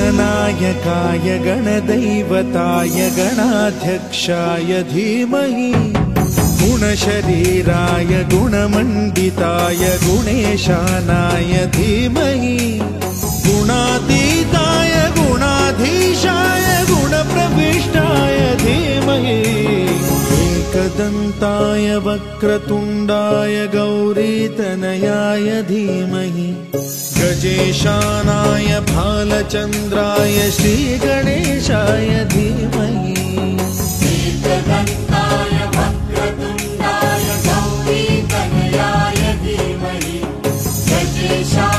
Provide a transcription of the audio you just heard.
गणनायकाय गणदैवताय गणाध्यक्षाय धीमहि गुणशरीराय गुणमण्डिताय गुणेशानाय धीमहि गुणातीताय गुणाधीशाय गुणप्रविष्टाय धीमहि एकदन्ताय वक्रतुण्डाय गौरीतनयाय धीमहि गजेशानाय भालचन्द्राय श्रीगणेशाय धीमहि एकदन्ताय वक्रतुण्डाय गौरीतनयाय धीमहि गजेशानाय